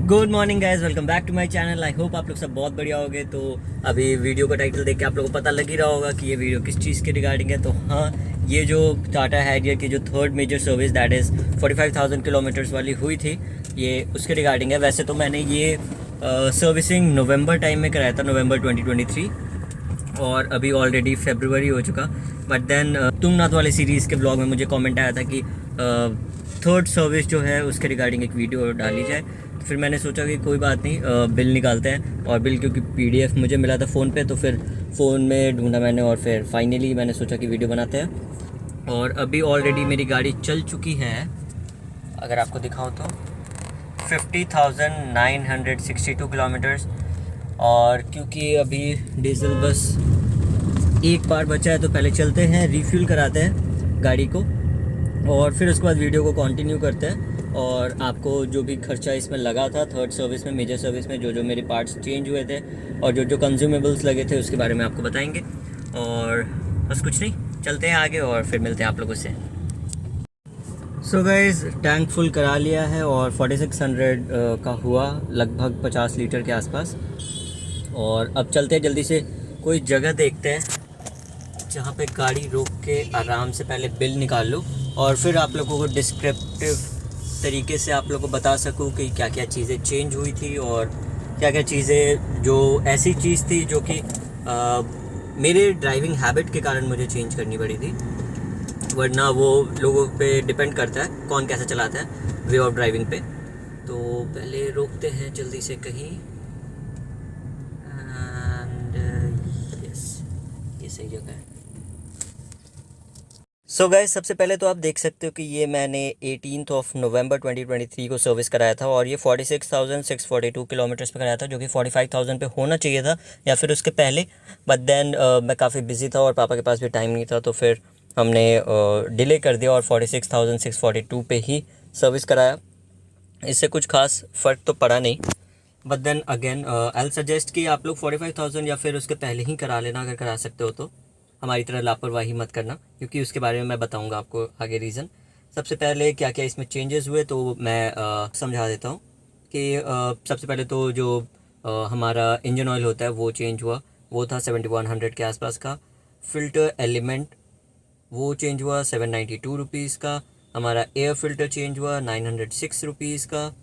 Good morning guys, welcome back to my channel. I hope आप लोग सब बहुत बढ़िया होगे। तो अभी वीडियो का टाइटल देख के आप लोगों को पता लग ही रहा होगा कि ये वीडियो किस चीज़ के रिगार्डिंग है। तो हाँ, ये जो टाटा हैरियर की जो third major service that is 45,000 kilometres वाली हुई थी, ये उसके रिगार्डिंग है। वैसे तो मैंने ये सर्विसिंग नवंबर टाइम में कराया था, नवंबर 2023, और अभी ऑलरेडी फरवरी हो चुका। बट देन तुंगनाथ वाले सीरीज़ के ब्लॉग में मुझे कमेंट आया था कि थर्ड सर्विस जो है उसके रिगार्डिंग एक वीडियो डाली जाए। तो फिर मैंने सोचा कि कोई बात नहीं, बिल निकालते हैं। और बिल क्योंकि पीडीएफ मुझे मिला था फ़ोन पे, तो फिर फ़ोन में ढूंढा मैंने और फिर फाइनली मैंने सोचा कि वीडियो बनाते हैं। और अभी ऑलरेडी मेरी गाड़ी चल चुकी है, अगर आपको दिखाऊँ तो 50,962 किलोमीटर्स। और क्योंकि अभी डीजल बस एक बार बचा है, तो पहले चलते हैं रिफ्यूल कराते हैं गाड़ी को, और फिर उसके बाद वीडियो को कंटिन्यू करते हैं। और आपको जो भी खर्चा इसमें लगा था थर्ड सर्विस में, मेजर सर्विस में, जो जो मेरे पार्ट्स चेंज हुए थे और जो जो कंज्यूमेबल्स लगे थे, उसके बारे में आपको बताएंगे। और बस कुछ नहीं, चलते हैं आगे और फिर मिलते हैं आप लोगों से। सो गाइज़, टैंक फुल करा लिया है और 4600 का हुआ, लगभग 50 लीटर के आसपास। और अब चलते हैं, जल्दी से कोई जगह देखते हैं जहाँ पे गाड़ी रोक के आराम से पहले बिल निकाल लो, और फिर आप लोगों को डिस्क्रिप्टिव तरीके से आप लोगों को बता सकूँ कि क्या क्या चीज़ें चेंज हुई थी और क्या क्या चीज़ें जो ऐसी चीज़ थी जो कि मेरे ड्राइविंग हैबिट के कारण मुझे चेंज करनी पड़ी थी। वरना वो लोगों पे डिपेंड करता है कौन कैसा चलाता है वे ऑफ ड्राइविंग पे। तो पहले रोकते हैं जल्दी से कहीं, एंड यस, ये सही जगह है। सो गाइस, सबसे पहले तो आप देख सकते हो कि ये मैंने 18 नवंबर 2023 को सर्विस कराया था, और ये 46,642 किलोमीटर्स पे कराया था, जो कि 45,000 पे होना चाहिए था या फिर उसके पहले। बट देन मैं काफ़ी बिजी था और पापा के पास भी टाइम नहीं था, तो फिर हमने डिले कर दिया और 46,642 पे ही सर्विस कराया। इससे कुछ खास फ़र्क तो पड़ा नहीं। But then again I suggest कि आप लोग 45,000 या फिर उसके पहले ही करा लेना, अगर करा सकते हो तो। हमारी तरह लापरवाही मत करना, क्योंकि उसके बारे में मैं बताऊंगा आपको आगे रीज़न। सबसे पहले क्या क्या इसमें चेंजेस हुए तो मैं समझा देता हूँ कि सबसे पहले तो जो हमारा इंजन ऑयल होता है वो चेंज हुआ, वो था 7100 के आसपास का। फ़िल्टर एलिमेंट वो चेंज हुआ 792 रुपीज़ का। हमारा एयर फ़िल्टर चेंज हुआ 906 रुपीज़ का।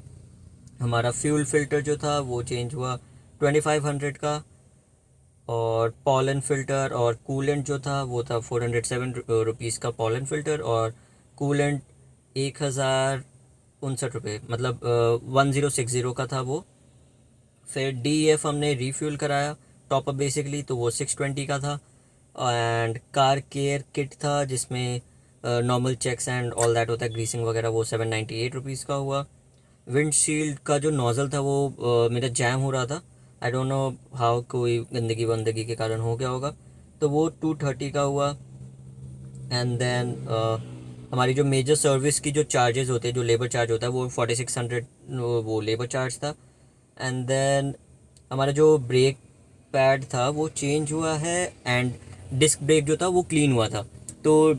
हमारा फ्यूल फ़िल्टर जो था वो चेंज हुआ 2500 का। और पॉलन फ़िल्टर और कूलेंट जो था वो था 407 रुपीज़ का पॉलन फ़िल्टर, और कूलेंट 1059 रुपये, मतलब 1060 का था वो। फिर DEF हमने रीफ्यूल कराया, टॉपअप बेसिकली, तो वो 620 का था। एंड कार केयर किट था जिसमें normal checks and all that होता है, ग्रीसिंग वगैरह, वो 798 रुपीज़ का हुआ। विंडशील्ड का जो नोज़ल था वो मेरा जैम हो रहा था, आई डोंट नो हाउ, कोई गंदगी वंदगी के कारण हो गया होगा, तो वो 230 का हुआ। एंड देन हमारी जो मेजर सर्विस की जो चार्जेस होते हैं, जो लेबर चार्ज होता है, वो 4600 वो लेबर चार्ज था। एंड देन हमारा जो ब्रेक पैड था वो चेंज हुआ है, एंड डिस्क ब्रेक जो था वो क्लीन हुआ था। तो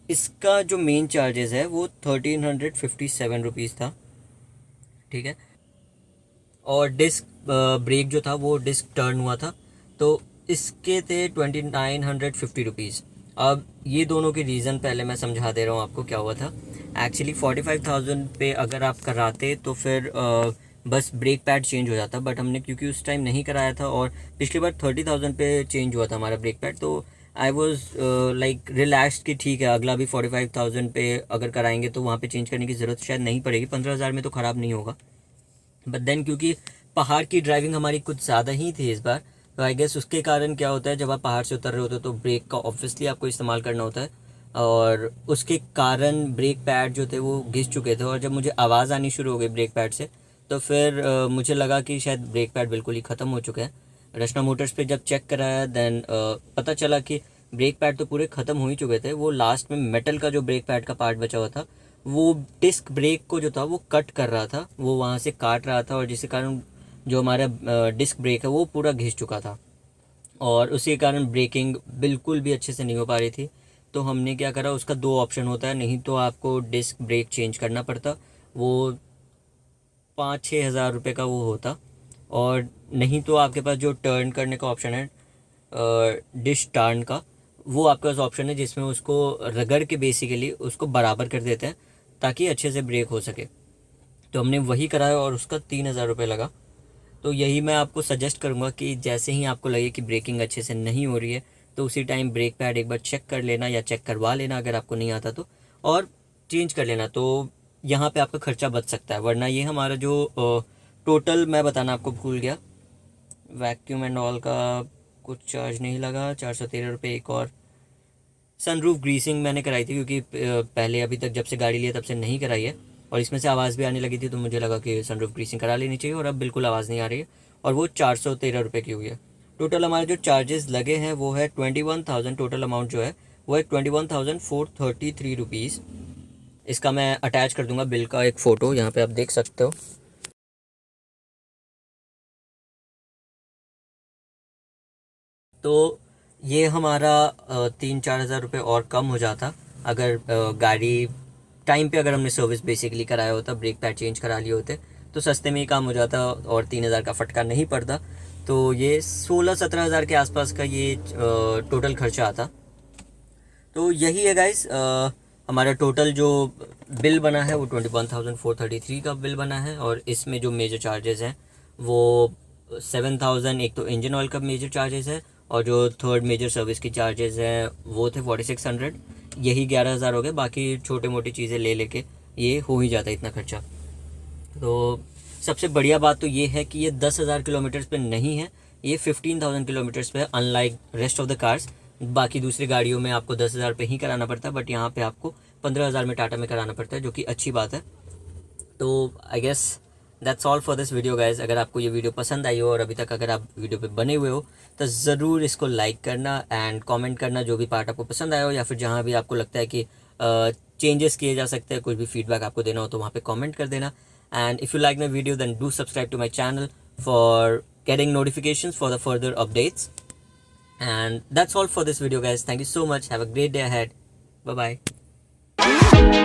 इसका जो मेन चार्जेस है वो 1357 रुपीज़ था, ठीक है। और डिस्क ब्रेक जो था वो डिस्क टर्न हुआ था, तो इसके थे 2950 रुपीज़। अब ये दोनों के रीज़न पहले मैं समझा दे रहा हूँ आपको क्या हुआ था। एक्चुअली 45,000 पे अगर आप कराते तो फिर बस ब्रेक पैड चेंज हो जाता, बट हमने क्योंकि उस टाइम नहीं कराया था, और पिछली बार 30,000 पे चेंज हुआ था हमारा ब्रेक पैड, तो आई वॉज लाइक रिलैक्सड कि ठीक है, अगला भी 45,000 पे अगर कराएंगे तो वहाँ पे चेंज करने की ज़रूरत शायद नहीं पड़ेगी, 15,000 में तो ख़राब नहीं होगा। बट देन क्योंकि पहाड़ की ड्राइविंग हमारी कुछ ज़्यादा ही थी इस बार, तो आई गेस उसके कारण क्या होता है, जब आप पहाड़ से उतर रहे होते हो तो ब्रेक का ऑब्वियसली आपको इस्तेमाल करना होता है, और उसके कारण ब्रेक पैड जो थे वो घिस चुके थे। और जब मुझे आवाज़ आनी शुरू हो गई ब्रेक पैड से, तो फिर मुझे लगा कि शायद ब्रेक पैड बिल्कुल ही ख़त्म हो चुके हैं। रचना मोटर्स पे जब चेक कराया, देन पता चला कि ब्रेक पैड तो पूरे ख़त्म हो ही चुके थे। वो लास्ट में मेटल का जो ब्रेक पैड का पार्ट बचा हुआ था, वो डिस्क ब्रेक को जो था वो कट कर रहा था, वो वहाँ से काट रहा था, और जिसके कारण जो हमारा डिस्क ब्रेक है वो पूरा घिस चुका था, और उसी कारण ब्रेकिंग बिल्कुल भी अच्छे से नहीं हो पा रही थी। तो हमने क्या करा, उसका दो ऑप्शन होता है, नहीं तो आपको डिस्क ब्रेक चेंज करना पड़ता, वो 5-6 हज़ार रुपये का वो होता। और नहीं तो आपके पास जो टर्न करने का ऑप्शन है, डिश टर्न का, वो आपके पास ऑप्शन है जिसमें उसको रगड़ के बेसिकली उसको बराबर कर देते हैं ताकि अच्छे से ब्रेक हो सके। तो हमने वही कराया और उसका 3 हज़ार रुपये लगा। तो यही मैं आपको सजेस्ट करूँगा कि जैसे ही आपको लगे कि ब्रेकिंग अच्छे से नहीं हो रही है तो उसी टाइम ब्रेक पैड एक बार चेक कर लेना या चेक करवा लेना अगर आपको नहीं आता तो, और चेंज कर लेना। तो यहाँ पे आपका खर्चा बच सकता है। वरना ये हमारा जो टोटल मैं बताना आपको भूल गया, वैक्यूम एंड ऑल का कुछ चार्ज नहीं लगा, 413 रुपये। एक और सनरूफ ग्रीसिंग मैंने कराई थी क्योंकि पहले अभी तक जब से गाड़ी लिया तब से नहीं कराई है और इसमें से आवाज़ भी आने लगी थी, तो मुझे लगा कि सनरूफ ग्रीसिंग करा लेनी चाहिए और अब बिल्कुल आवाज़ नहीं आ रही है। और वो 413 रुपये की हुई है। टोटल हमारे जो चार्जेस लगे हैं वो है 21,000। टोटल अमाउंट जो है वो है 21,433 रुपीज़। इसका मैं अटैच कर दूंगा बिल का एक फ़ोटो, यहाँ पे आप देख सकते हो। तो ये हमारा 3-4 हज़ार रुपये और कम हो जाता अगर गाड़ी टाइम पे अगर हमने सर्विस बेसिकली कराया होता, ब्रेक पैड चेंज करा लिए होते, तो सस्ते में ही काम हो जाता और 3 हज़ार का फटका नहीं पड़ता। तो ये 16-17 हज़ार के आसपास का ये टोटल खर्चा आता। तो यही है गाइस, हमारा टोटल जो बिल बना है वो 21,433 का बिल बना है। और इसमें जो मेजर चार्जेस हैं वो 7,000, एक तो इंजन ऑयल का मेजर चार्जेस है और जो थर्ड मेजर सर्विस की चार्जेस हैं वो थे 4,600। यही 11,000 हो गए। बाकी छोटे मोटी चीज़ें ले लेके ये हो ही जाता है इतना खर्चा। तो सबसे बढ़िया बात तो ये है कि ये 10,000 किलोमीटर्स पे नहीं है, ये 15,000 किलोमीटर्स पे है। Unlike rest of the cars, बाकी दूसरी गाड़ियों में आपको 10,000 पे ही कराना पड़ता है, बट यहाँ पे आपको 15,000 में टाटा में कराना पड़ता है, जो कि अच्छी बात है। तो I guess that's all for this video guys. अगर आपको ये वीडियो पसंद आई हो और अभी तक अगर आप वीडियो पे बने हुए हो तो ज़रूर इसको लाइक करना एंड कमेंट करना जो भी पार्ट आपको पसंद आया हो, या फिर जहाँ भी आपको लगता है कि चेंजेस किए जा सकते हैं, कुछ भी फीडबैक आपको देना हो तो वहाँ पे कमेंट कर देना। And if you like my video then do subscribe to my channel for getting notifications for the further updates. And that's all for this video guys. Thank you so much. Have a great day ahead. Bye bye.